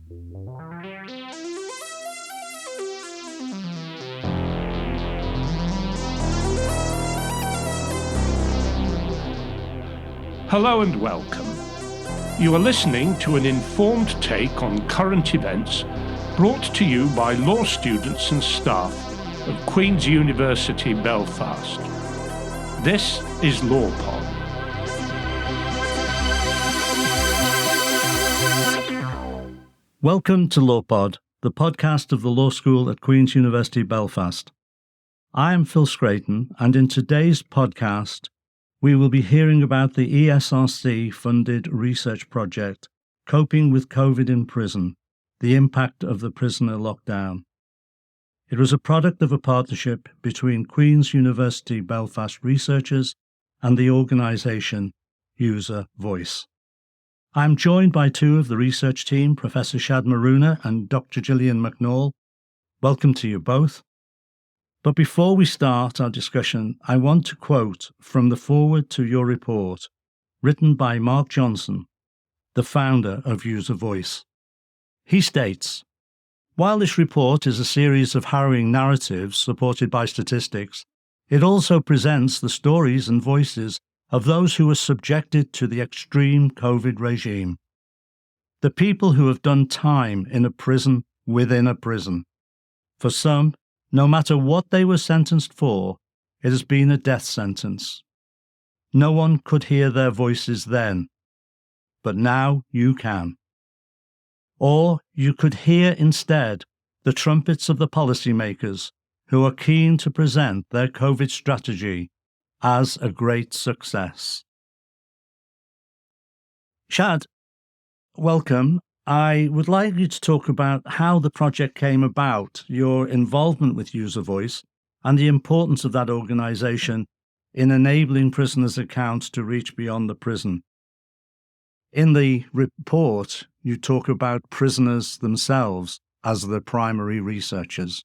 Hello and welcome. You are listening to an informed take on current events brought to you by law students and staff of Queen's University Belfast. This is LawPod. Welcome to LawPod, the podcast of the Law School at Queen's University Belfast. I am Phil Scraton, and in today's podcast, we will be hearing about the ESRC-funded research project, Coping with COVID in Prison, the impact of the prisoner lockdown. It was a product of a partnership between Queen's University Belfast researchers and the organisation User Voice. I am joined by two of the research team, Professor Shad Maruna and Dr. Gillian McNaull. Welcome to you both. But before we start our discussion, I want to quote from the foreword to your report, written by Mark Johnson, the founder of User Voice. He states, "While this report is a series of harrowing narratives supported by statistics, it also presents the stories and voices of those who were subjected to the extreme COVID regime. The people who have done time in a prison within a prison. For some, no matter what they were sentenced for, it has been a death sentence. No one could hear their voices then, but now you can. Or you could hear instead the trumpets of the policymakers who are keen to present their COVID strategy as a great success." Shad, welcome. I would like you to talk about how the project came about, your involvement with User Voice, and the importance of that organisation in enabling prisoners' accounts to reach beyond the prison. In the report, you talk about prisoners themselves as the primary researchers.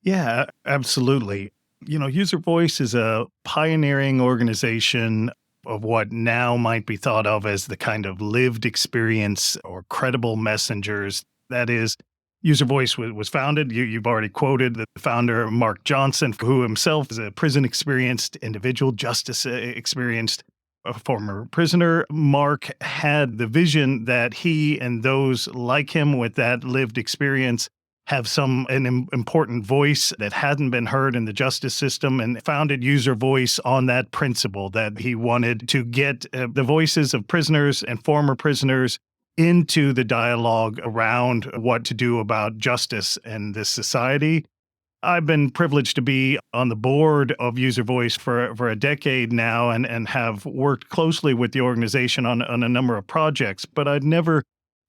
Yeah, absolutely. User Voice is a pioneering organization of what now might be thought of as the kind of lived experience or credible messengers. That is, User Voice was founded, you've already quoted the founder, Mark Johnson, who himself is a prison-experienced individual, justice-experienced, a former prisoner. Mark had the vision that he and those like him with that lived experience have an important voice that hadn't been heard in the justice system, and founded User Voice on that principle that he wanted to get the voices of prisoners and former prisoners into the dialogue around what to do about justice in this society. I've been privileged to be on the board of User Voice for a decade now and have worked closely with the organization on a number of projects, but I'd never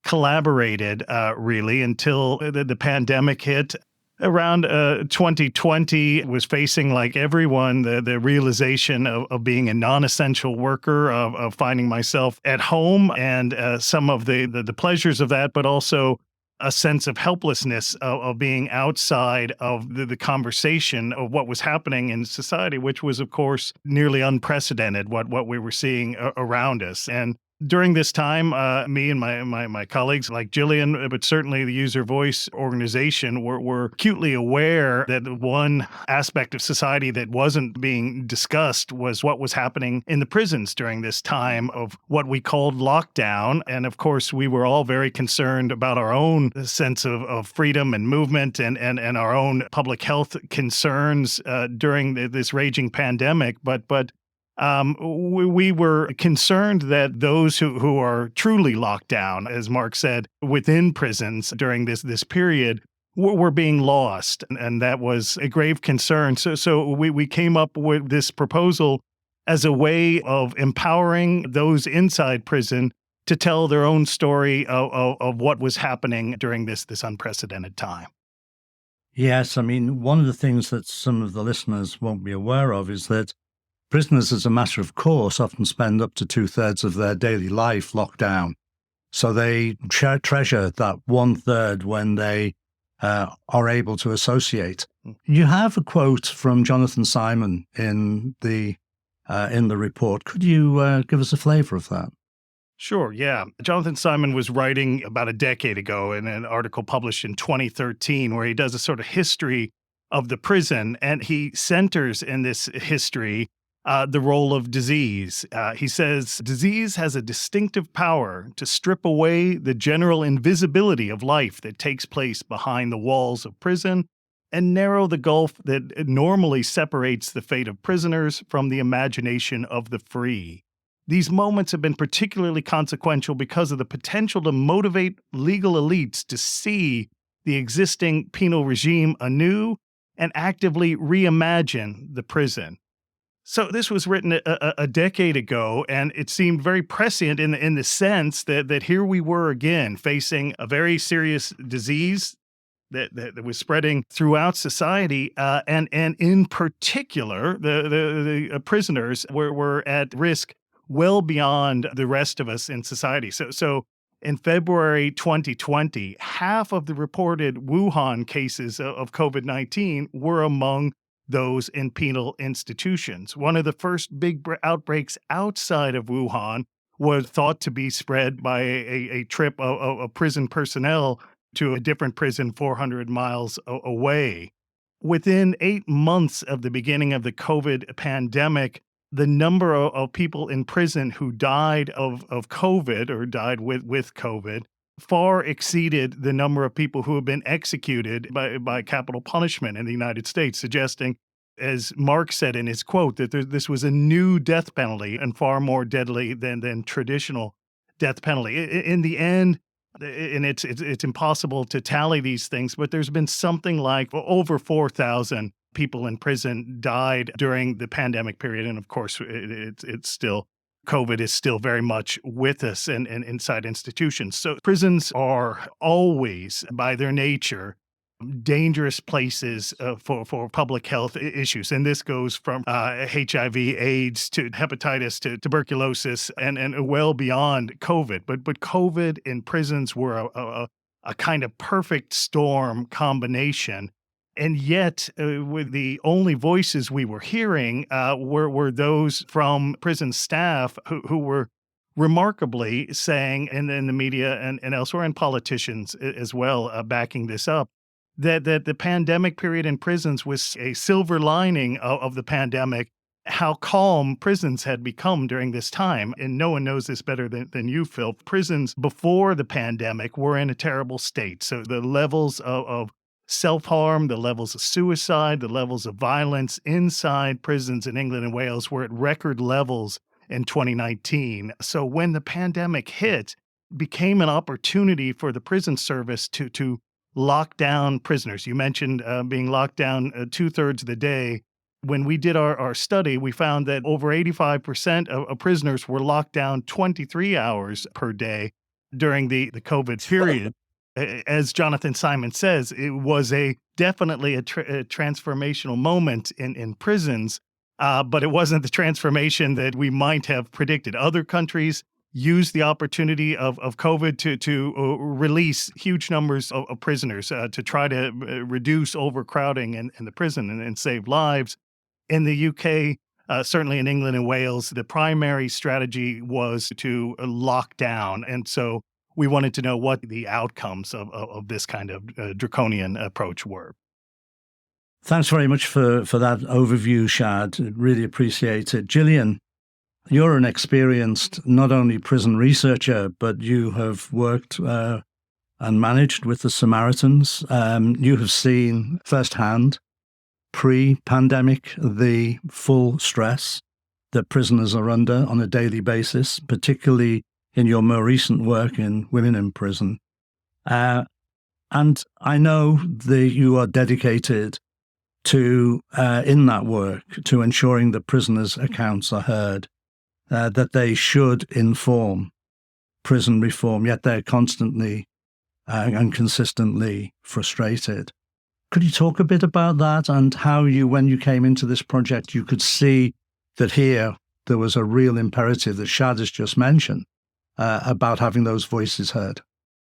collaborated really until the pandemic hit. Around 2020 was facing, like everyone, the realization of being a non-essential worker, of finding myself at home, and some of the pleasures of that, but also a sense of helplessness of being outside of the conversation of what was happening in society, which was, of course, nearly unprecedented, what we were seeing around us. And during this time, me and my colleagues like Gillian, but certainly the User Voice organization, were acutely aware that one aspect of society that wasn't being discussed was what was happening in the prisons during this time of what we called lockdown. And of course, we were all very concerned about our own sense of freedom and movement and our own public health concerns during this raging pandemic. But we were concerned that those who are truly locked down, as Mark said, within prisons during this period, were being lost. And that was a grave concern. So we came up with this proposal as a way of empowering those inside prison to tell their own story of what was happening during this unprecedented time. Yes, I mean, one of the things that some of the listeners won't be aware of is that prisoners, as a matter of course, often spend up to 2/3 of their daily life locked down. So they treasure that 1/3 when they are able to associate. You have a quote from Jonathan Simon in the report. Could you give us a flavour of that? Sure, yeah. Jonathan Simon was writing about a decade ago in an article published in 2013 where he does a sort of history of the prison, and he centers in this history the role of disease. He says disease has a distinctive power to strip away the general invisibility of life that takes place behind the walls of prison and narrow the gulf that normally separates the fate of prisoners from the imagination of the free. These moments have been particularly consequential because of the potential to motivate legal elites to see the existing penal regime anew and actively reimagine the prison. So this was written a decade ago, and it seemed very prescient in the sense that here we were again facing a very serious disease that was spreading throughout society, and in particular, the prisoners were at risk well beyond the rest of us in society. So in February 2020, half of the reported Wuhan cases of COVID-19 were among those in penal institutions. One of the first big outbreaks outside of Wuhan was thought to be spread by a trip of prison personnel to a different prison 400 miles away. Within 8 months of the beginning of the COVID pandemic, the number of people in prison who died of COVID or died with COVID far exceeded the number of people who have been executed by capital punishment in the United States, suggesting, as Mark said in his quote, that this was a new death penalty and far more deadly than traditional death penalty. In the end, and it's impossible to tally these things, but there's been something like over 4,000 people in prison died during the pandemic period. And of course, it's still, COVID is still very much with us and inside institutions. So prisons are always, by their nature, dangerous places for public health issues. And this goes from HIV, AIDS to hepatitis to tuberculosis and well beyond COVID. But COVID in prisons were a kind of perfect storm combination. And yet, with the only voices we were hearing were those from prison staff who were remarkably saying, and in the media and elsewhere, and politicians as well, backing this up, that the pandemic period in prisons was a silver lining of the pandemic, how calm prisons had become during this time. And no one knows this better than you, Phil. Prisons before the pandemic were in a terrible state. So the levels of self-harm, the levels of suicide, the levels of violence inside prisons in England and Wales were at record levels in 2019. So when the pandemic hit, it became an opportunity for the prison service to lock down prisoners. You mentioned being locked down 2/3 of the day. When we did our study, we found that over 85% of prisoners were locked down 23 hours per day during the COVID period. As Jonathan Simon says, it was definitely a transformational moment in prisons, but it wasn't the transformation that we might have predicted. Other countries used the opportunity of COVID to release huge numbers of prisoners to try to reduce overcrowding in the prison and save lives. In the UK, certainly in England and Wales, the primary strategy was to lock down. And so we wanted to know what the outcomes of this kind of draconian approach were. Thanks very much for that overview, Shad. Really appreciate it. Gillian, you're an experienced not only prison researcher, but you have worked and managed with the Samaritans. You have seen firsthand, pre-pandemic, the full stress that prisoners are under on a daily basis, particularly in your more recent work in Women in Prison. And I know that you are dedicated to, in that work, to ensuring that prisoners' accounts are heard, that they should inform prison reform, yet they're constantly and consistently frustrated. Could you talk a bit about that and how you, when you came into this project, you could see that here there was a real imperative that Shad has just mentioned about having those voices heard?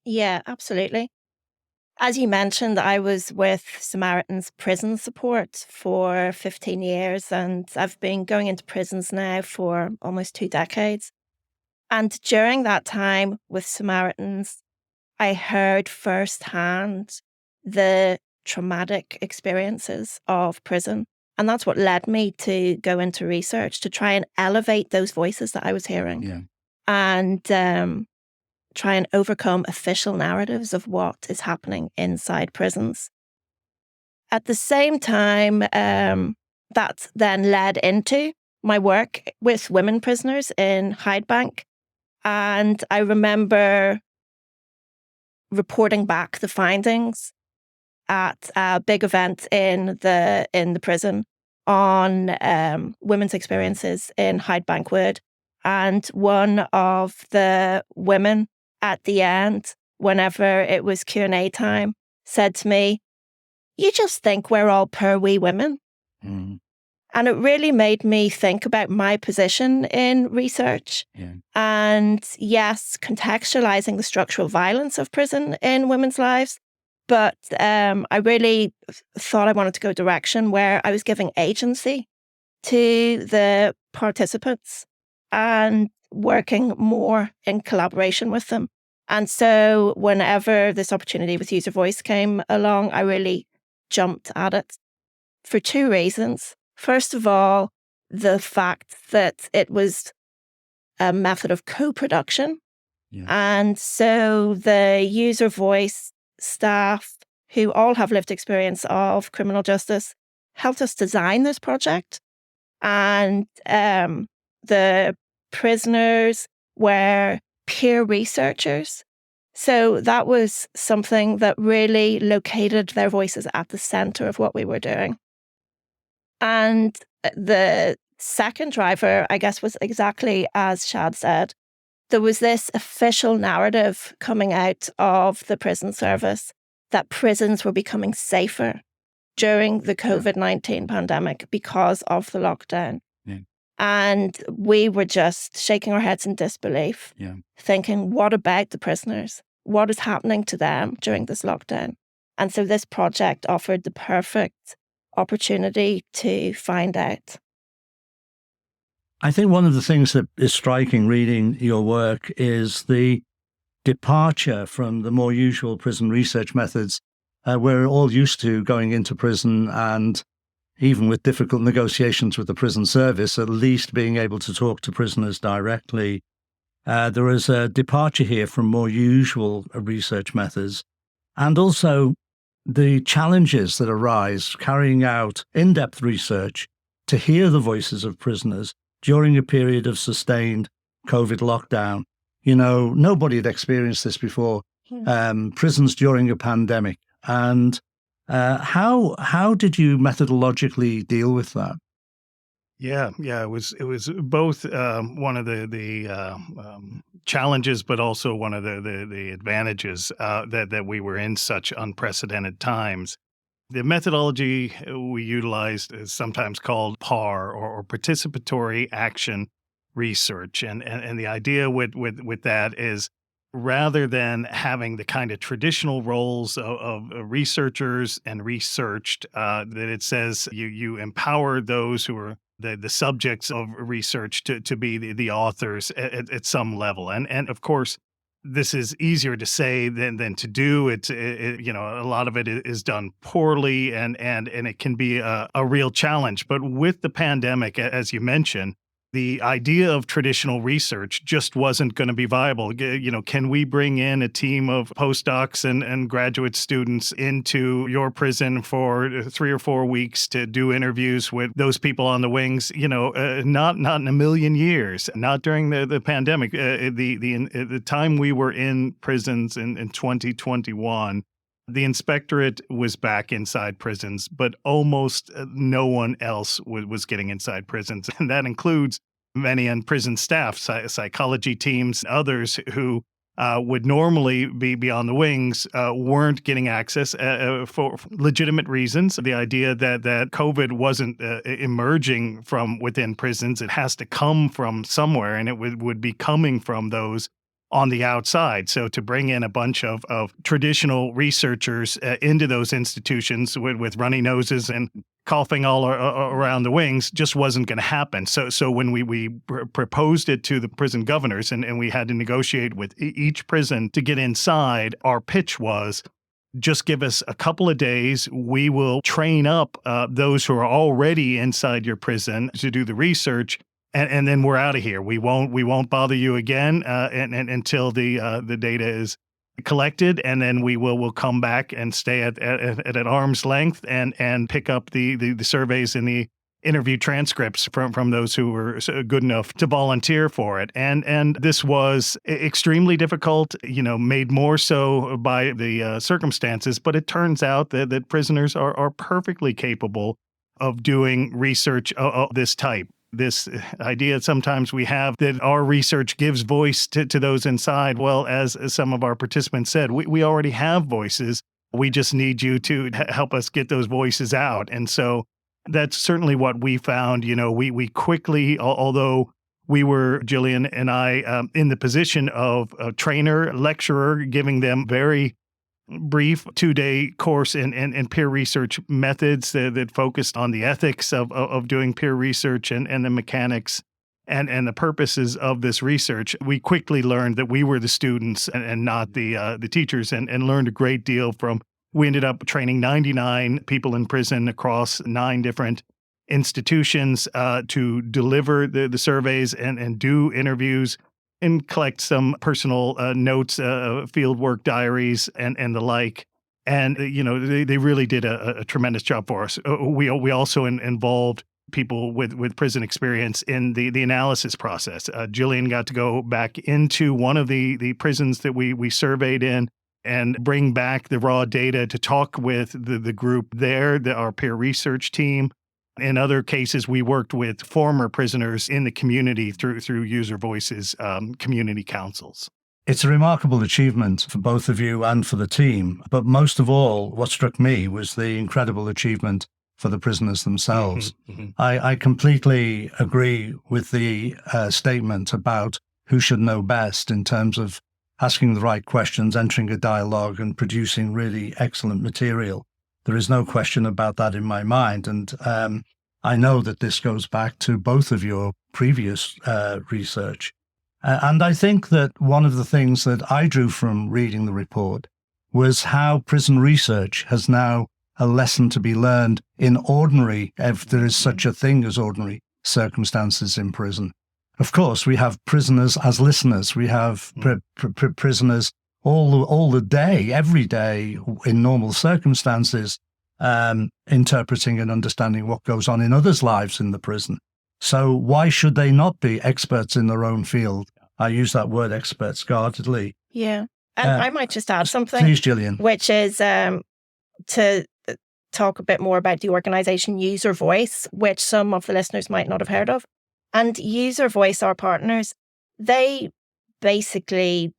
Yeah, absolutely. As you mentioned, I was with Samaritan's prison support for 15 years, and I've been going into prisons now for almost 2 decades. And during that time with Samaritans, I heard firsthand the traumatic experiences of prison. And that's what led me to go into research, to try and elevate those voices that I was hearing. Yeah. And try and overcome official narratives of what is happening inside prisons. At the same time, that then led into my work with women prisoners in Hyde Bank. And I remember reporting back the findings at a big event in the prison on women's experiences in Hyde Bank Wood. And one of the women at the end, whenever it was Q&A time, said to me, "You just think we're all poor wee women." Mm. And it really made me think about my position in research. Yeah. And yes, contextualizing the structural violence of prison in women's lives. But I really thought I wanted to go a direction where I was giving agency to the participants and working more in collaboration with them. And so whenever this opportunity with User Voice came along, I really jumped at it for two reasons. First of all, the fact that it was a method of co-production. Yeah. And so the User Voice staff, who all have lived experience of criminal justice, helped us design this project. And the prisoners were peer researchers. So that was something that really located their voices at the center of what we were doing. And the second driver, I guess, was exactly as Shad said. There was this official narrative coming out of the prison service that prisons were becoming safer during the COVID-19 pandemic because of the lockdown. Yeah. And we were just shaking our heads in disbelief, Yeah. thinking, what about the prisoners? What is happening to them during this lockdown? And so this project offered the perfect opportunity to find out. I think one of the things that is striking reading your work is the departure from the more usual prison research methods. We're all used to going into prison and even with difficult negotiations with the prison service, at least being able to talk to prisoners directly. There is a departure here from more usual research methods, and also the challenges that arise carrying out in-depth research to hear the voices of prisoners during a period of sustained COVID lockdown. You know, nobody had experienced this before, prisons during a pandemic. And how did you methodologically deal with that? Yeah, it was both one of the challenges, but also one of the advantages that we were in such unprecedented times. The methodology we utilized is sometimes called PAR, or participatory action research, and the idea with that is, rather than having the kind of traditional roles of researchers and researched, that it says you empower those who are the subjects of research to be the authors at some level. And of course, this is easier to say than to do. It a lot of it is done poorly, and it can be a real challenge. But with the pandemic, as you mentioned, the idea of traditional research just wasn't going to be viable. Can we bring in a team of postdocs and graduate students into your prison for 3 or 4 weeks to do interviews with those people on the wings? Not in a million years. Not during the pandemic. The time we were in prisons in 2021. The inspectorate was back inside prisons, but almost no one else was getting inside prisons. And that includes many on prison staff, psychology teams, others who would normally be on the wings, weren't getting access for legitimate reasons. The idea that COVID wasn't emerging from within prisons, it has to come from somewhere, and it would be coming from those on the outside. So to bring in a bunch of traditional researchers into those institutions with runny noses and coughing all around the wings just wasn't going to happen. So when we proposed it to the prison governors and we had to negotiate with each prison to get inside, our pitch was, just give us a couple of days. We will train up those who are already inside your prison to do the research, and then we're out of here. We won't bother you again until the data is collected, and then we'll come back and stay at an arm's length and pick up the surveys and the interview transcripts from those who were good enough to volunteer for it. And this was extremely difficult, made more so by the circumstances, but it turns out that prisoners are perfectly capable of doing research of this type. This idea sometimes we have that our research gives voice to those inside. Well, as some of our participants said, we already have voices. We just need you to help us get those voices out. And so that's certainly what we found. We quickly, although we were, Gillian and I, in the position of a trainer, lecturer, giving them very brief 2-day course in peer research methods that focused on the ethics of doing peer research and the mechanics and the purposes of this research. We quickly learned that we were the students and not the teachers, and learned a great deal from. We ended up training 99 people in prison across 9 different institutions to deliver the surveys and do interviews and collect some personal notes, field work diaries, and the like. And, they really did a tremendous job for us. We also involved people with prison experience in the analysis process. Gillian got to go back into one of the prisons that we surveyed in and bring back the raw data to talk with the group there, our peer research team. In other cases, we worked with former prisoners in the community through User Voices community councils. It's a remarkable achievement for both of you and for the team. But most of all, what struck me was the incredible achievement for the prisoners themselves. Mm-hmm. I completely agree with the statement about who should know best in terms of asking the right questions, entering a dialogue, and producing really excellent material. There is no question about that in my mind. And I know that this goes back to both of your previous research. And I think that one of the things that I drew from reading the report was how prison research has now a lesson to be learned in ordinary, if there is such a thing as ordinary circumstances in prison. Of course, we have prisoners as listeners. We have prisoners all the day, every day, in normal circumstances, interpreting and understanding what goes on in others' lives in the prison. So why should they not be experts in their own field? I use that word experts guardedly. Yeah. And I might just add something. Please, Gillian. Which is to talk a bit more about the organization User Voice, which some of the listeners might not have heard of. And User Voice, our partners, they basically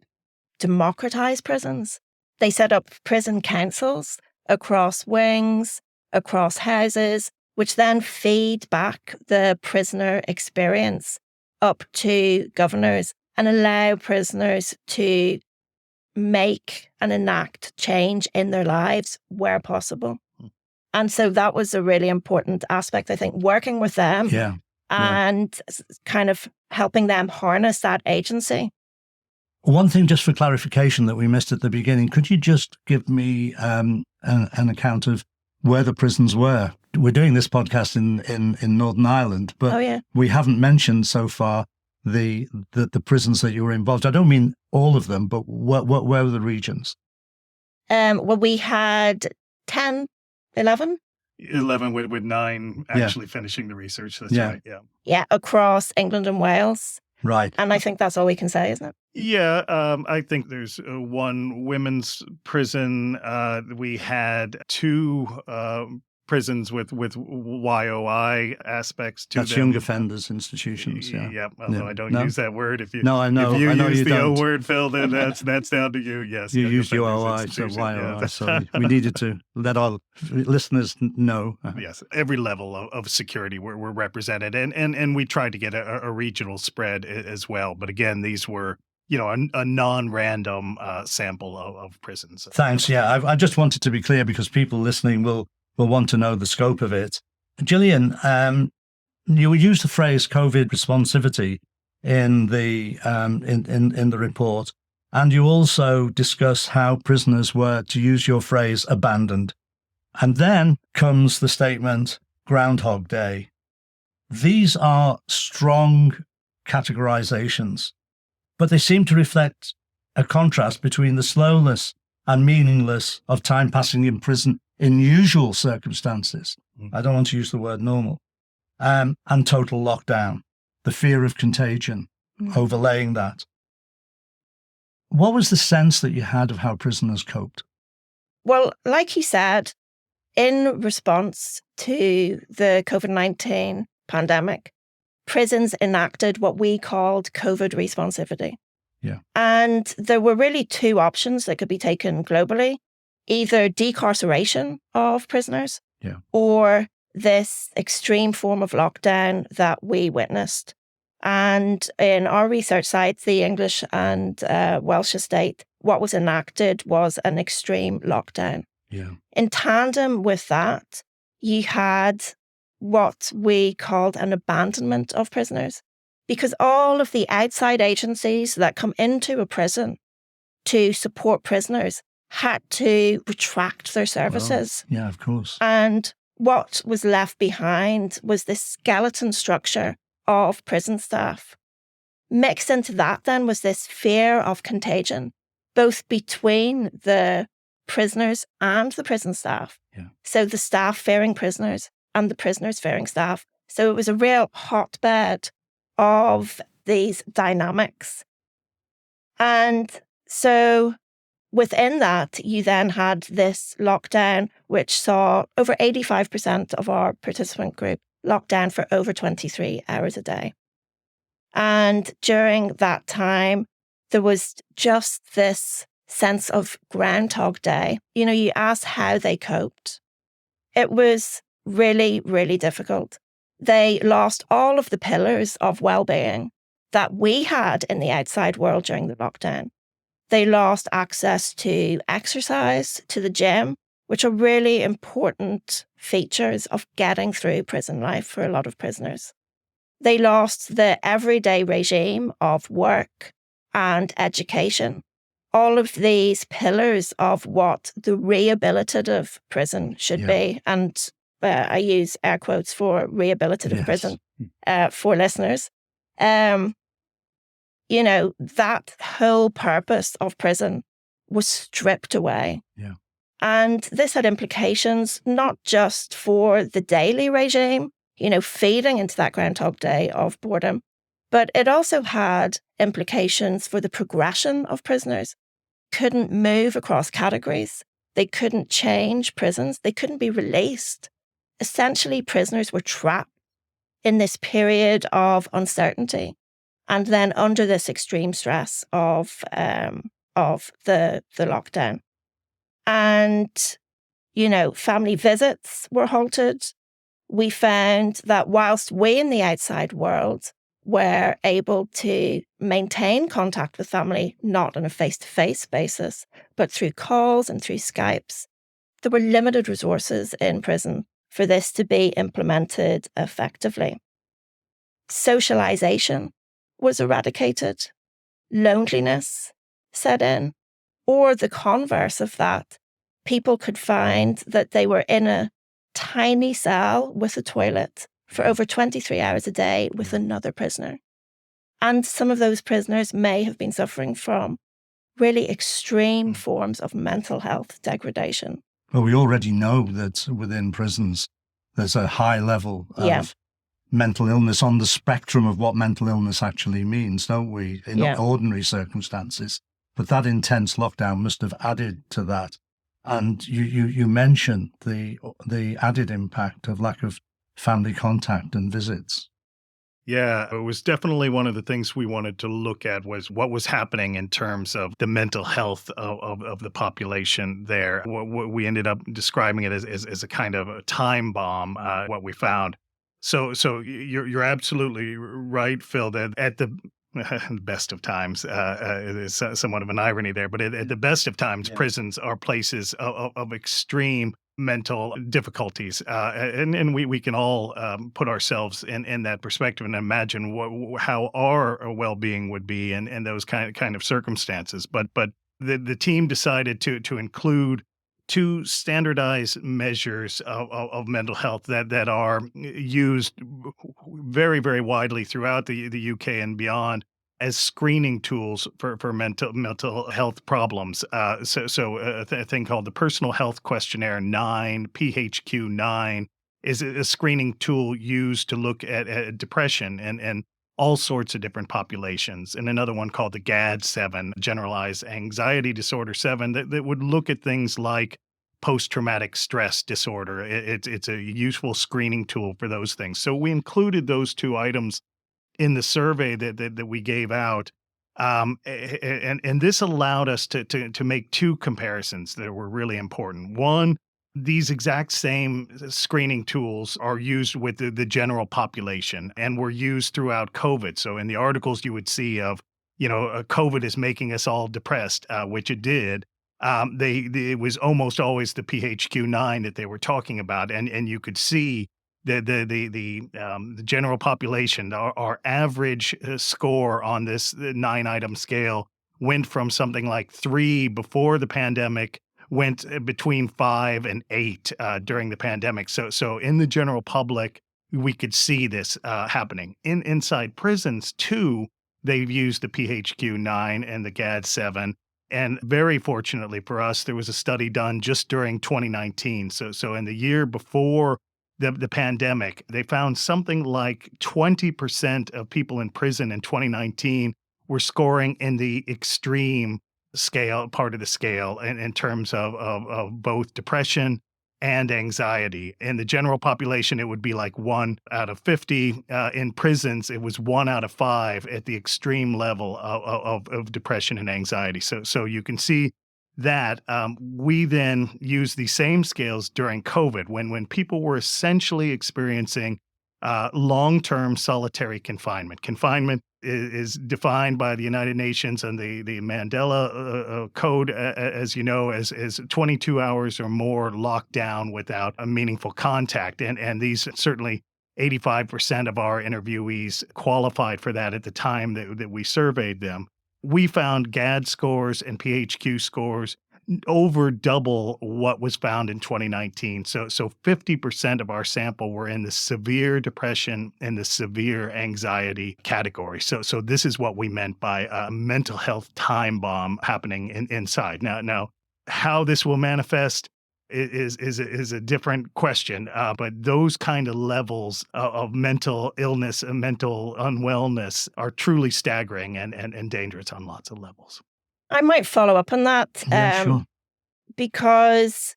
democratize prisons. They set up prison councils across wings, across houses, which then feed back the prisoner experience up to governors and allow prisoners to make and enact change in their lives where possible. And so that was a really important aspect, I think, working with them. Yeah. And kind of helping them harness that agency. One thing just for clarification that we missed at the beginning, could you just give me an account of where the prisons were? We're doing this podcast in Northern Ireland, but we haven't mentioned so far the prisons that you were involved. I don't mean all of them, but where were the regions? Well, we had 10, 11. 11 with 9 actually finishing the research. That's right. Yeah. Yeah, across England and Wales. Right. And I think that's all we can say, isn't it? Yeah. I think there's one women's prison. We had 2 prisons with YOI aspects to That's them. young offenders institutions. Yeah. Yeah. Although I don't use that word. If you I know. If you I know use you the don't. O word, Phil, then that's down to you. Yes. You used YOI, so YOI. So we needed to let our listeners know. Yes. Every level of security were represented, and we tried to get a regional spread as well. But again, these were a non-random sample of prisons. Thanks. Yeah, I just wanted to be clear because people listening will want to know the scope of it. Gillian, you used the phrase COVID responsivity in the in the report, and you also discuss how prisoners were, to use your phrase, abandoned. And then comes the statement, Groundhog Day. These are strong categorizations, but they seem to reflect a contrast between the slowness and meaningless of time passing in prison in usual circumstances. I don't want to use the word normal. And total lockdown, the fear of contagion, overlaying that. What was the sense that you had of how prisoners coped? Well, like you said, in response to the COVID-19 pandemic, prisons enacted what we called COVID responsivity. Yeah. And there were really two options that could be taken globally, either decarceration of prisoners or this extreme form of lockdown that we witnessed. And in our research sites, the English and Welsh estate, what was enacted was an extreme lockdown. Yeah. In tandem with that, you had what we called an abandonment of prisoners, because all of the outside agencies that come into a prison to support prisoners had to retract their services. Well, yeah, of course. And what was left behind was this skeleton structure of prison staff. Mixed into that then was this fear of contagion, both between the prisoners and the prison staff. Yeah. So the staff fearing prisoners and the prisoners fearing staff. So it was a real hotbed of these dynamics. And so within that, you then had this lockdown, which saw over 85% of our participant group locked down for over 23 hours a day. And during that time, there was just this sense of Groundhog Day. You asked how they coped. It was really, really difficult. They lost all of the pillars of well-being that we had in the outside world during the lockdown. They lost access to exercise, to the gym, which are really important features of getting through prison life for a lot of prisoners. They lost the everyday regime of work and education, all of these pillars of what the rehabilitative prison should be. And I use air quotes for rehabilitative prison for listeners. That whole purpose of prison was stripped away. Yeah. And this had implications not just for the daily regime, feeding into that Groundhog Day of boredom, but it also had implications for the progression of prisoners. Couldn't move across categories. They couldn't change prisons. They couldn't be released. Essentially, prisoners were trapped in this period of uncertainty. And then under this extreme stress of the lockdown. And, family visits were halted. We found that whilst we in the outside world were able to maintain contact with family, not on a face-to-face basis, but through calls and through Skypes, there were limited resources in prison for this to be implemented effectively. Socialization was eradicated, loneliness set in, or the converse of that. People could find that they were in a tiny cell with a toilet for over 23 hours a day with another prisoner. And some of those prisoners may have been suffering from really extreme forms of mental health degradation. Well, we already know that within prisons, there's a high level of mental illness on the spectrum of what mental illness actually means, don't we, in ordinary circumstances. But that intense lockdown must have added to that. And you mentioned the added impact of lack of family contact and visits. Yeah, it was definitely one of the things we wanted to look at was what was happening in terms of the mental health of the population there. What we ended up describing it as a kind of a time bomb, what we found. So you're absolutely right, Phil, that at the the best of times is somewhat of an irony there, but at the best of times, prisons are places of extreme mental difficulties. And we can all put ourselves in that perspective and imagine how our well-being would be in those kind of circumstances. But the team decided to include two standardized measures of mental health that are used very, very widely throughout the UK and beyond as screening tools for mental health problems. So a thing called the Personal Health Questionnaire 9, PHQ-9, is a screening tool used to look at depression and all sorts of different populations. And another one called the GAD-7, Generalized Anxiety Disorder 7, that would look at things like post-traumatic stress disorder. It's a useful screening tool for those things. So we included those two items in the survey that we gave out. And this allowed us to make two comparisons that were really important. One, these exact same screening tools are used with the general population and were used throughout COVID. So in the articles you would see of, COVID is making us all depressed, which it did. It was almost always the PHQ-9 that they were talking about, and you could see the general population. Our average score on this 9-item scale went from something like 3 before the pandemic, went between 5 and 8 during the pandemic. So in the general public, we could see this happening. Inside prisons, too, they've used the PHQ-9 and the GAD-7. And very fortunately for us, there was a study done just during 2019. So in the year before the pandemic, they found something like 20% of people in prison in 2019 were scoring in the extreme scale, part of the scale, in terms of both depression and anxiety. In the general population, it would be like 1 out of 50. In prisons, it was 1 out of 5 at the extreme level of depression and anxiety. So you can see that we then use the same scales during COVID when people were essentially experiencing long-term solitary confinement. Confinement is defined by the United Nations and the Mandela Code, as you know, as 22 hours or more locked down without a meaningful contact. And these certainly 85% of our interviewees qualified for that at the time that we surveyed them. We found GAD scores and PHQ scores over double what was found in 2019. So 50% of our sample were in the severe depression and the severe anxiety category. So this is what we meant by a mental health time bomb happening inside. Now, how this will manifest is a different question. But those kind of levels of mental illness and mental unwellness are truly staggering and dangerous on lots of levels. I might follow up on that. Sure. Because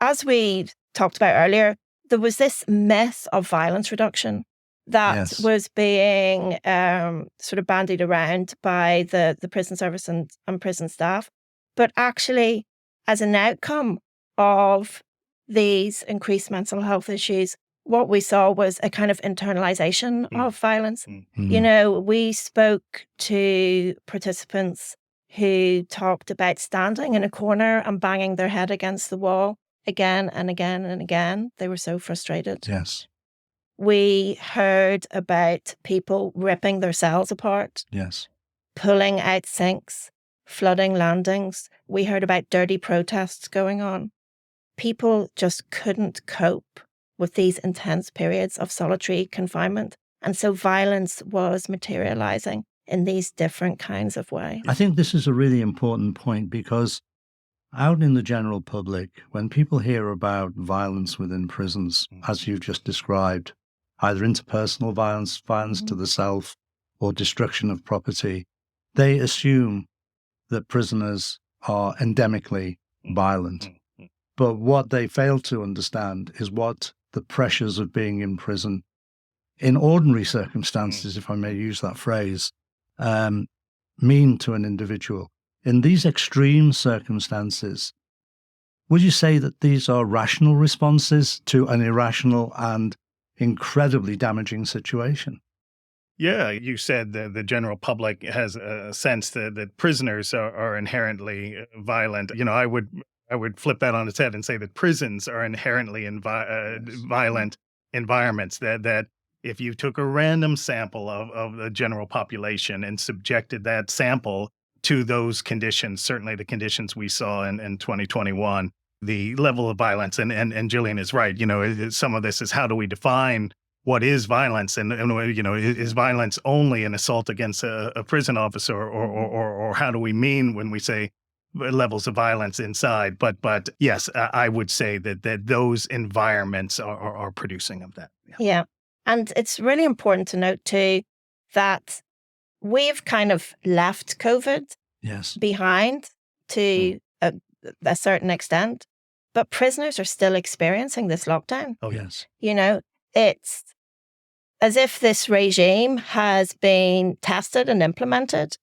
as we talked about earlier, there was this myth of violence reduction that was being sort of bandied around by the prison service and prison staff. But actually, as an outcome of these increased mental health issues, what we saw was a kind of internalization of violence. Mm-hmm. We spoke to participants who talked about standing in a corner and banging their head against the wall again and again and again. They were so frustrated. Yes. We heard about people ripping their cells apart. Yes. Pulling out sinks, flooding landings. We heard about dirty protests going on. People just couldn't cope with these intense periods of solitary confinement. And so violence was materializing in these different kinds of ways. I think this is a really important point because out in the general public, when people hear about violence within prisons, as you've just described, either interpersonal violence to the self, or destruction of property, they assume that prisoners are endemically violent. But what they fail to understand is what the pressures of being in prison, in ordinary circumstances, if I may use that phrase, mean to an individual. In these extreme circumstances, would you say that these are rational responses to an irrational and incredibly damaging situation? Yeah, you said the general public has a sense that prisoners are inherently violent. I would flip that on its head and say that prisons are inherently violent environments. That if you took a random sample of the general population and subjected that sample to those conditions, certainly the conditions we saw in 2021, the level of violence, and Gillian is right. Some of this is how do we define what is violence, and is violence only an assault against a prison officer, or how do we mean when we say levels of violence inside? But yes, I would say that those environments are producing of that. Yeah. And it's really important to note too that we've kind of left COVID behind to a certain extent, but prisoners are still experiencing this lockdown. Oh, yes. It's as if this regime has been tested and implemented.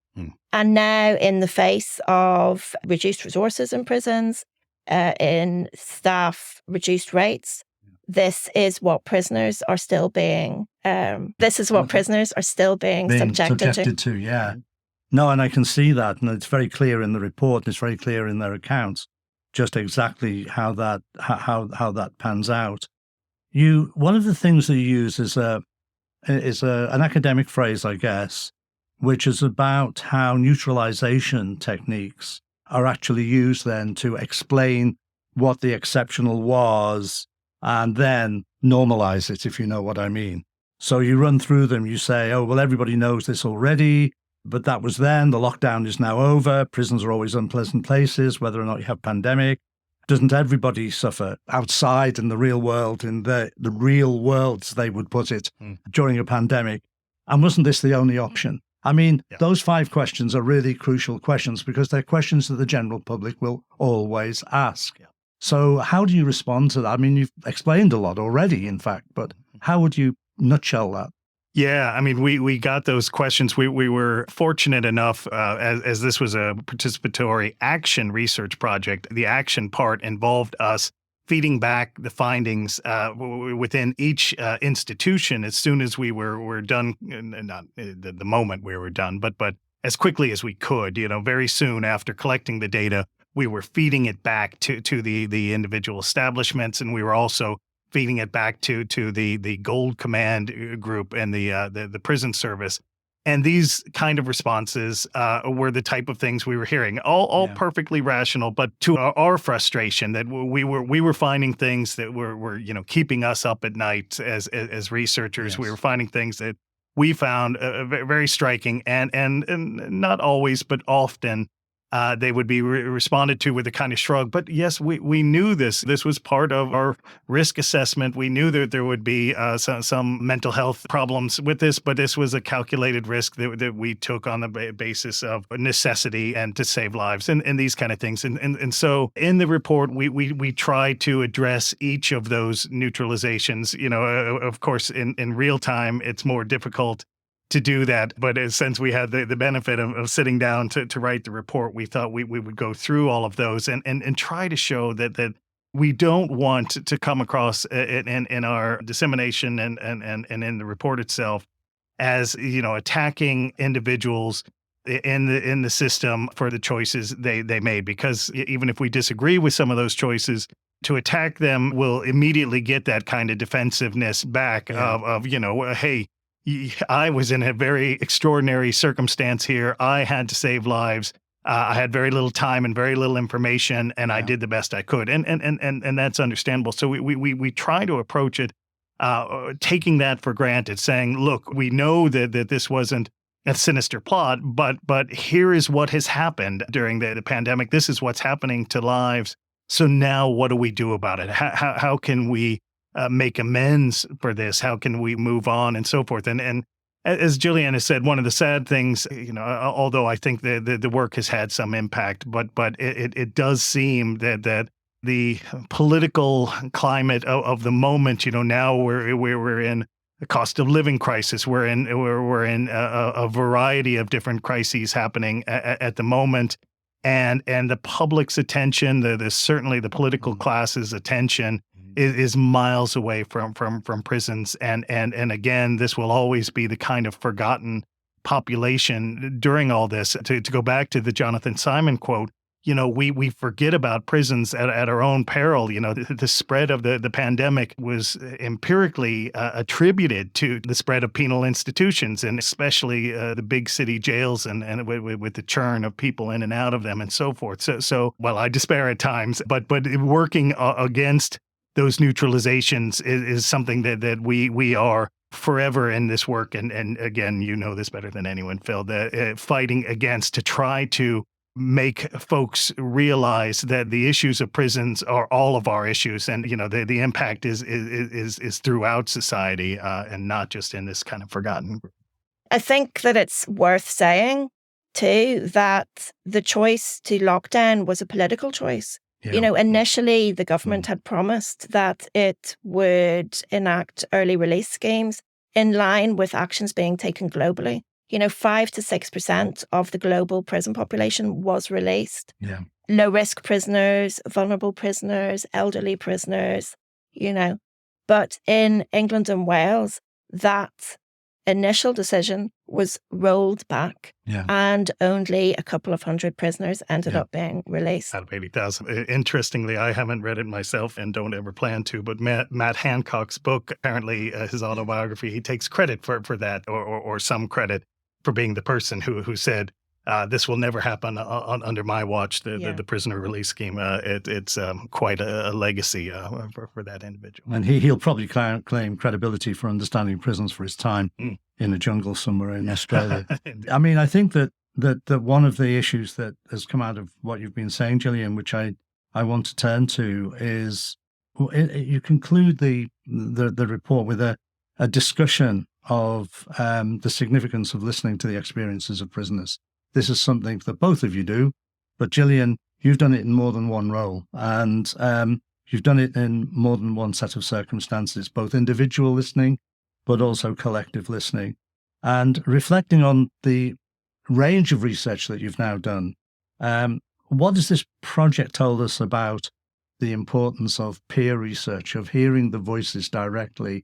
And now, in the face of reduced resources in prisons, in staff reduced rates, this is what prisoners are still being. Subjected to. Yeah. No, and I can see that, and it's very clear in the report. It's very clear in their accounts, just exactly how that pans out. One of the things that you use is an academic phrase, I guess, which is about how neutralization techniques are actually used then to explain what the exceptional was and then normalize it, if you know what I mean. So you run through them, you say, oh, well, everybody knows this already, but that was then, the lockdown is now over, prisons are always unpleasant places, whether or not you have pandemic. Doesn't everybody suffer outside in the real world, in the real world, as they would put it, during a pandemic? And wasn't this the only option? I mean, those 5 questions are really crucial questions because they're questions that the general public will always ask. Yeah. So how do you respond to that? I mean, you've explained a lot already, in fact, but how would you nutshell that? Yeah, I mean, we got those questions. We were fortunate enough, as this was a participatory action research project, the action part involved us feeding back the findings within each institution as soon as we were done, not the moment we were done, but as quickly as we could. Very soon after collecting the data, we were feeding it back to the individual establishments, and we were also feeding it back to the Gold Command group and the prison service. And these kind of responses were the type of things we were hearing, all perfectly rational, but to our frustration that we were finding things that were keeping us up at night as researchers. Yes. We were finding things that we found very striking, and not always, but often. They would be responded to with a kind of shrug. But yes, we knew this. This was part of our risk assessment. We knew that there would be some mental health problems with this, but this was a calculated risk that we took on the basis of necessity and to save lives and these kind of things. And so in the report, we try to address each of those neutralizations. Of course, in real time, it's more difficult to do that. But since we had the benefit of sitting down to write the report, we thought we would go through all of those and try to show that we don't want to come across in our dissemination and in the report itself as, attacking individuals in the system for the choices they made. Because even if we disagree with some of those choices, to attack them will immediately get that kind of defensiveness back of hey, I was in a very extraordinary circumstance here. I had to save lives. I had very little time and very little information, and I did the best I could. And that's understandable. So we try to approach it taking that for granted, saying, look, we know that this wasn't a sinister plot, but here is what has happened during the pandemic. This is what's happening to lives. So now what do we do about it? How can we make amends for this? How can we move on and so forth? And as Gillian has said, one of the sad things, although I think the work has had some impact, but it does seem that the political climate of the moment, now we're in a cost of living crisis. We're in a variety of different crises happening at the moment, and the public's attention, certainly the political class's attention is miles away from prisons. And again, this will always be the kind of forgotten population during all this. To go back to the Jonathan Simon quote, we forget about prisons at our own peril. The spread of the pandemic was empirically attributed to the spread of penal institutions, and especially the big city jails and with the churn of people in and out of them and so forth. So well, I despair at times, but working against those neutralizations is something that we are forever in this work. And again, you know this better than anyone, Phil, fighting against to try to make folks realize that the issues of prisons are all of our issues, and the impact is throughout society, and not just in this kind of forgotten group. I think that it's worth saying too that the choice to lock down was a political choice. Yeah. Initially the government had promised that it would enact early release schemes in line with actions being taken globally. 5 to 6% of the global prison population was released. Yeah. Low-risk prisoners, vulnerable prisoners, elderly prisoners, But in England and Wales, that initial decision was rolled back, and only a couple of hundred prisoners ended up being released. Out of 80,000. Interestingly, I haven't read it myself and don't ever plan to, but Matt Hancock's book, apparently his autobiography, he takes credit for that, or some credit for being the person who said, this will never happen under my watch, the prisoner release scheme. It's quite a legacy for that individual. And he'll probably claim credibility for understanding prisons for his time in a jungle somewhere in Australia. I mean, I think that one of the issues that has come out of what you've been saying, Gillian, which I want to turn to, is you conclude the report with a discussion of the significance of listening to the experiences of prisoners. This is something that both of you do, but Gillian, you've done it in more than one role, and you've done it in more than one set of circumstances, both individual listening, but also collective listening. And reflecting on the range of research that you've now done, what has this project told us about the importance of peer research, of hearing the voices directly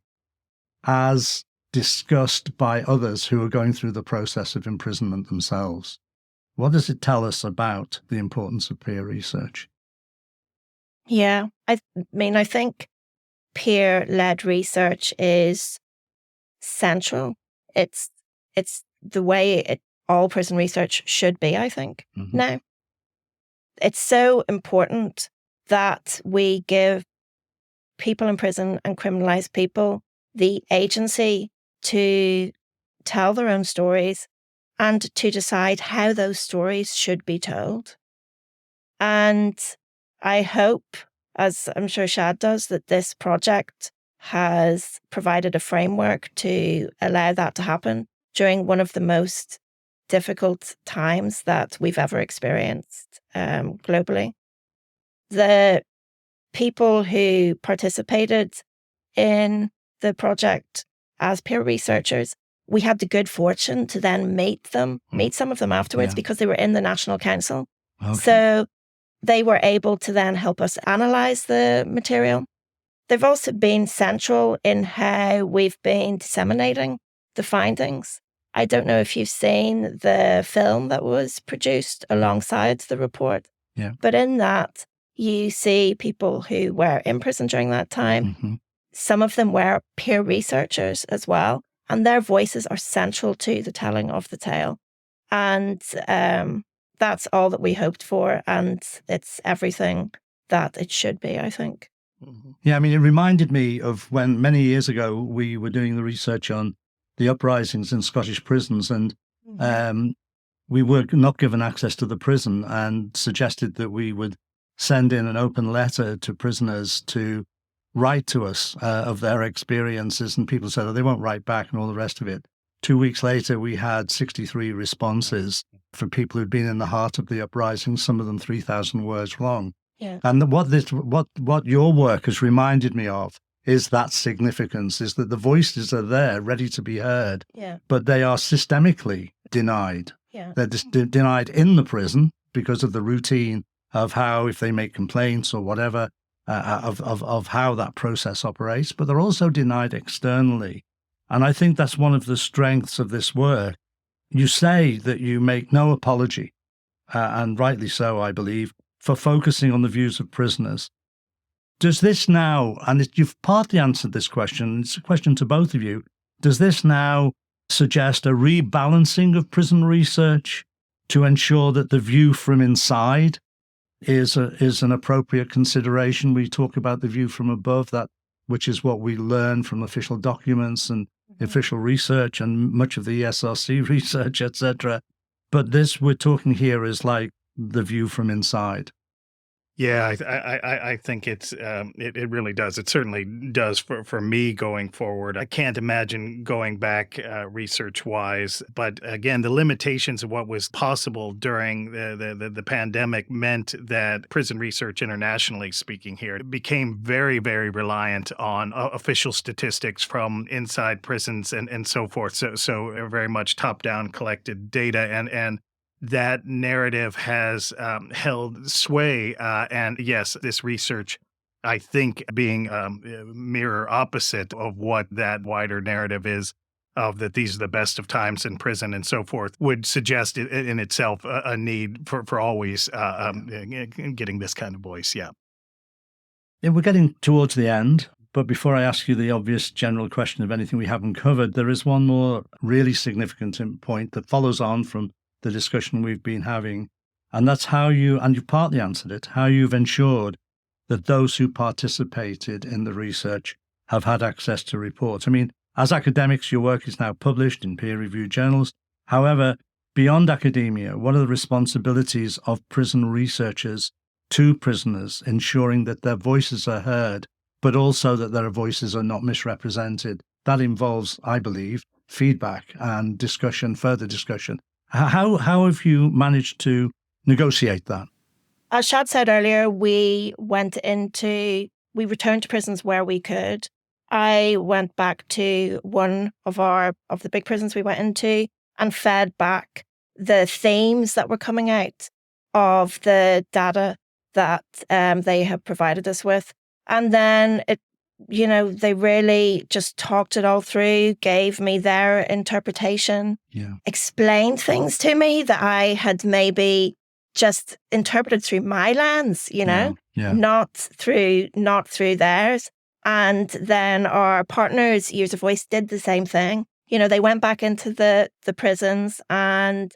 as discussed by others who are going through the process of imprisonment themselves? What does it tell us about the importance of peer research? Yeah, I think peer-led research is central. It's the way all prison research should be, I think. Mm-hmm. Now, it's so important that we give people in prison and criminalized people the agency to tell their own stories and to decide how those stories should be told. And I hope, as I'm sure Shad does, that this project has provided a framework to allow that to happen during one of the most difficult times that we've ever experienced globally. The people who participated in the project as peer researchers, we had the good fortune to then meet some of them afterwards because they were in the National Council. Okay. So they were able to then help us analyse the material. They've also been central in how we've been disseminating the findings. I don't know if you've seen the film that was produced alongside the report, but in that you see people who were in prison during that time. Mm-hmm. Some of them were peer researchers as well, and their voices are central to the telling of the tale. And that's all that we hoped for, and it's everything that it should be, I think. Mm-hmm. Yeah, I mean, it reminded me of when many years ago we were doing the research on the uprisings in Scottish prisons, and we were not given access to the prison and suggested that we would send in an open letter to prisoners to write to us of their experiences, and people said, they won't write back and all the rest of it. 2 weeks later, we had 63 responses for people who'd been in the heart of the uprising, some of them 3,000 words long. Yeah. And what your work has reminded me of is that significance, is that the voices are there, ready to be heard, but they are systemically denied. Yeah. They're denied in the prison because of the routine of how, if they make complaints or whatever, of how that process operates, but they're also denied externally. And I think that's one of the strengths of this work. You say that you make no apology, and rightly so, I believe, for focusing on the views of prisoners. Does this now, and you've partly answered this question, it's a question to both of you, does this now suggest a rebalancing of prison research to ensure that the view from inside is an appropriate consideration? We talk about the view from above, that which is what we learn from official documents and official research and much of the ESRC research, etc. But this we're talking here is like the view from inside. Yeah, I think it really does. It certainly does for me going forward. I can't imagine going back research-wise. But again, the limitations of what was possible during the pandemic meant that prison research, internationally speaking here, became very, very reliant on official statistics from inside prisons and so forth. So very much top-down collected data and that narrative has held sway. And yes, this research, I think, being mirror opposite of what that wider narrative is, of that these are the best of times in prison and so forth, would suggest in itself a need for always getting this kind of voice. Yeah. We're getting towards the end. But before I ask you the obvious general question of anything we haven't covered, there is one more really significant point that follows on from the discussion we've been having, and that's how you've partly answered it, how you've ensured that those who participated in the research have had access to reports. I mean, as academics, your work is now published in peer-reviewed journals. However, beyond academia, what are the responsibilities of prison researchers to prisoners, ensuring that their voices are heard, but also that their voices are not misrepresented? That involves, I believe, feedback and discussion, further discussion. How have you managed to negotiate that? As Shad said earlier, we returned to prisons where we could. I went back to one of the big prisons we went into and fed back the themes that were coming out of the data that they have provided us with. And then they really just talked it all through, gave me their interpretation, explained things to me that I had maybe just interpreted through my lens, not through theirs. And then our partners, Years of Voice, did the same thing. They went back into the prisons, and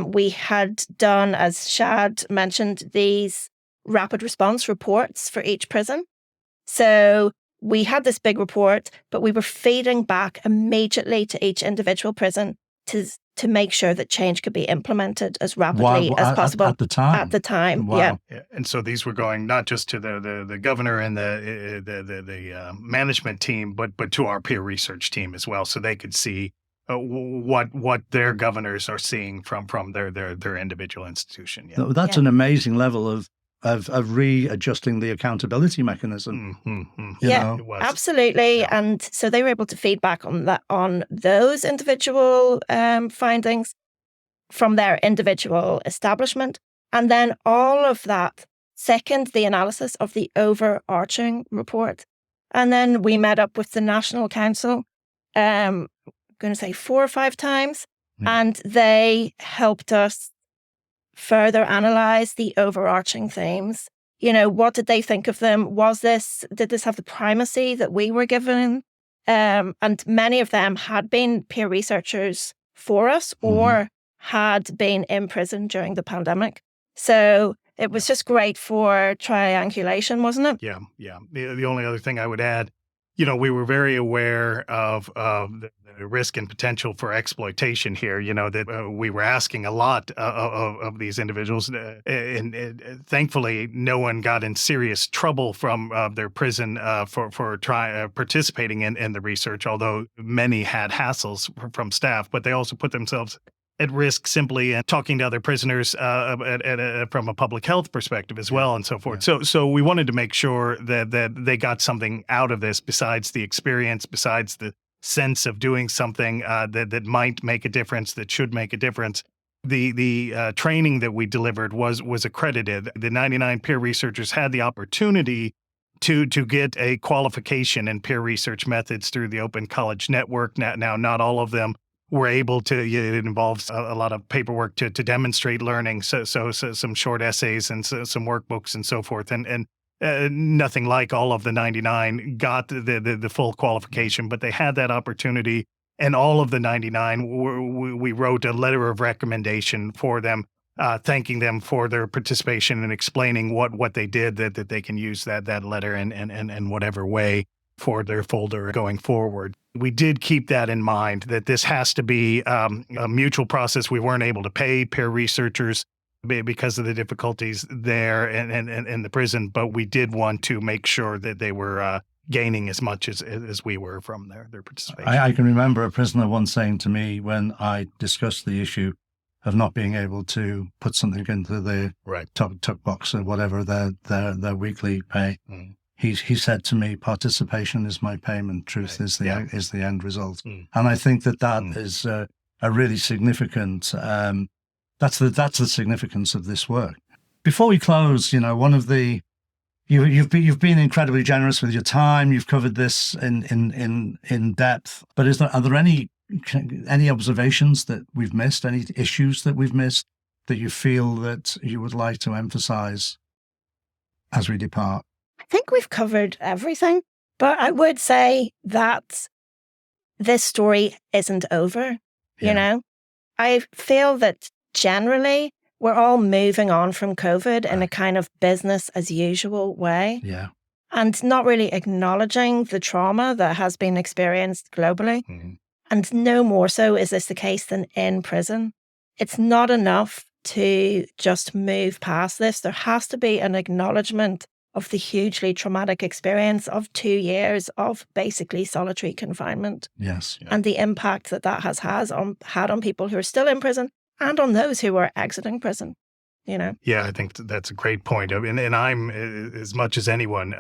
we had done, as Shad mentioned, these rapid response reports for each prison. So we had this big report, but we were feeding back immediately to each individual prison to make sure that change could be implemented as rapidly as possible at the time. At the time, wow. Yeah. And so these were going not just to the governor and the management team, but to our peer research team as well, so they could see what their governors are seeing from their individual institution. Yeah. That's an amazing level of readjusting the accountability mechanism. It was. Absolutely. Yeah. And so they were able to feedback on those individual findings from their individual establishment. And then all of that, second, the analysis of the overarching report. And then we met up with the National Council, I'm going to say 4 or 5 times, and they helped us further analyze the overarching themes. What did they think of them? Did this have the primacy that we were given? And many of them had been peer researchers for us or had been in prison during the pandemic. So it was just great for triangulation, wasn't it? Yeah. The only other thing I would add, we were very aware of the risk and potential for exploitation here, that we were asking a lot of these individuals. And thankfully, no one got in serious trouble from their prison for participating in the research, although many had hassles from staff, but they also put themselves at risk simply talking to other prisoners from a public health perspective as well, and so forth. Yeah. So we wanted to make sure that they got something out of this besides the experience, besides the sense of doing something that might make a difference, that should make a difference. The training that we delivered was accredited. The 99 peer researchers had the opportunity to get a qualification in peer research methods through the Open College Network. Now, not all of them were able to. It involves a lot of paperwork to demonstrate learning. So some short essays and some workbooks and so forth. And nothing like all of the 99 got the full qualification, but they had that opportunity. And all of the 99, we wrote a letter of recommendation for them, thanking them for their participation and explaining what they did, that they can use that letter in whatever way for their folder going forward. We did keep that in mind, that this has to be a mutual process. We weren't able to pay peer researchers because of the difficulties there and the prison, but we did want to make sure that they were gaining as much as we were from their participation. I can remember a prisoner once saying to me when I discussed the issue of not being able to put something into the tuck box or whatever their weekly pay. Mm. He said to me, "Participation is my payment. Truth is the end result." Mm. And I think that is a really significant. That's the significance of this work. Before we close, one of the you've been incredibly generous with your time. You've covered this in depth. But are there any observations that we've missed? Any issues that we've missed that you feel that you would like to emphasize as we depart? I think we've covered everything, but I would say that this story isn't over. I feel that generally we're all moving on from COVID in a kind of business as usual way. Yeah. And not really acknowledging the trauma that has been experienced globally. Mm-hmm. And no more so is this the case than in prison. It's not enough to just move past this. There has to be an acknowledgement of the hugely traumatic experience of 2 years of basically solitary confinement. Yes. Yeah. And the impact that has had on people who are still in prison and on those who are exiting prison. Yeah, I think that's a great point. And I'm, as much as anyone,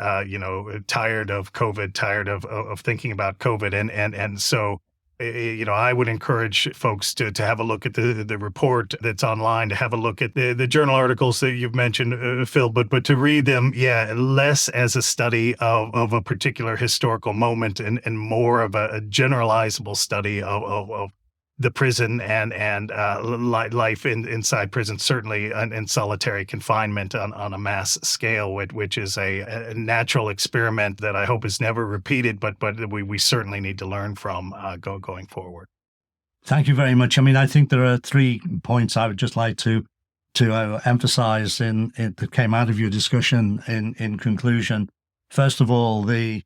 tired of COVID, tired of thinking about COVID. And so, I would encourage folks to have a look at the report that's online, to have a look at the journal articles that you've mentioned, Phil, but to read them, less as a study of a particular historical moment and more of a generalizable study of the prison and life inside prison, certainly in solitary confinement on a mass scale, which is a natural experiment that I hope is never repeated, but we certainly need to learn from going forward. Thank you very much. I think there are 3 points I would just like to emphasize that came out of your discussion in conclusion. First of all, the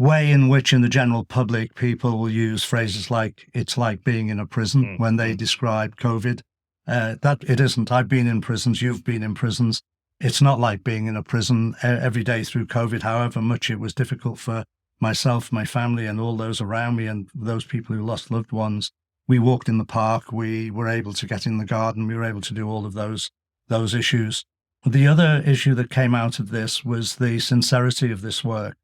way in which in the general public people will use phrases like "it's like being in a prison" when they describe COVID. That it isn't. I've been in prisons, you've been in prisons. It's not like being in a prison every day through COVID, however much it was difficult for myself, my family, and all those around me and those people who lost loved ones. We walked in the park, we were able to get in the garden, we were able to do all of those issues. The other issue that came out of this was the sincerity of this work.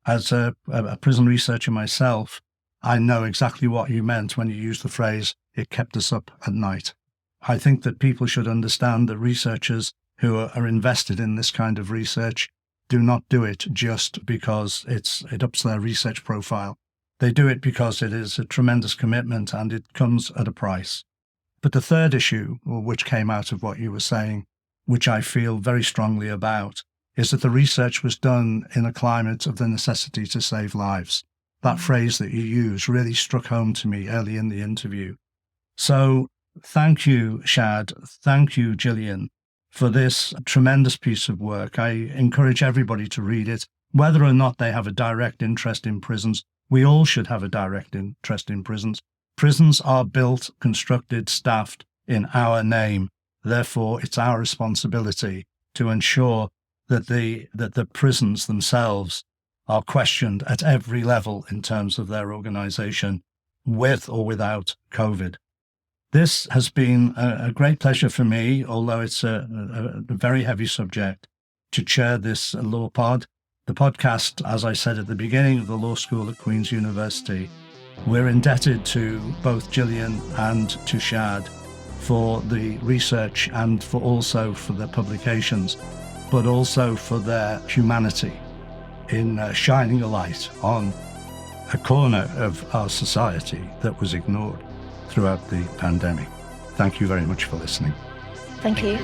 As a prison researcher myself, I know exactly what you meant when you used the phrase, "it kept us up at night." I think that people should understand that researchers who are invested in this kind of research do not do it just because it ups their research profile. They do it because it is a tremendous commitment and it comes at a price. But the third issue, which came out of what you were saying, which I feel very strongly about, is that the research was done in a climate of the necessity to save lives. That phrase that you use really struck home to me early in the interview. So thank you, Shad. Thank you, Gillian, for this tremendous piece of work. I encourage everybody to read it, whether or not they have a direct interest in prisons. We all should have a direct interest in prisons. Prisons are built, constructed, staffed in our name. Therefore, it's our responsibility to ensure that the prisons themselves are questioned at every level in terms of their organization, with or without COVID. This has been a great pleasure for me, although it's a very heavy subject, to chair this law pod. The podcast, as I said at the beginning, of the law school at Queen's University. We're indebted to both Gillian and to Shad for the research and also for the publications, but also for their humanity. in shining a light on a corner of our society that was ignored throughout the pandemic. Thank you very much for listening. Thank you.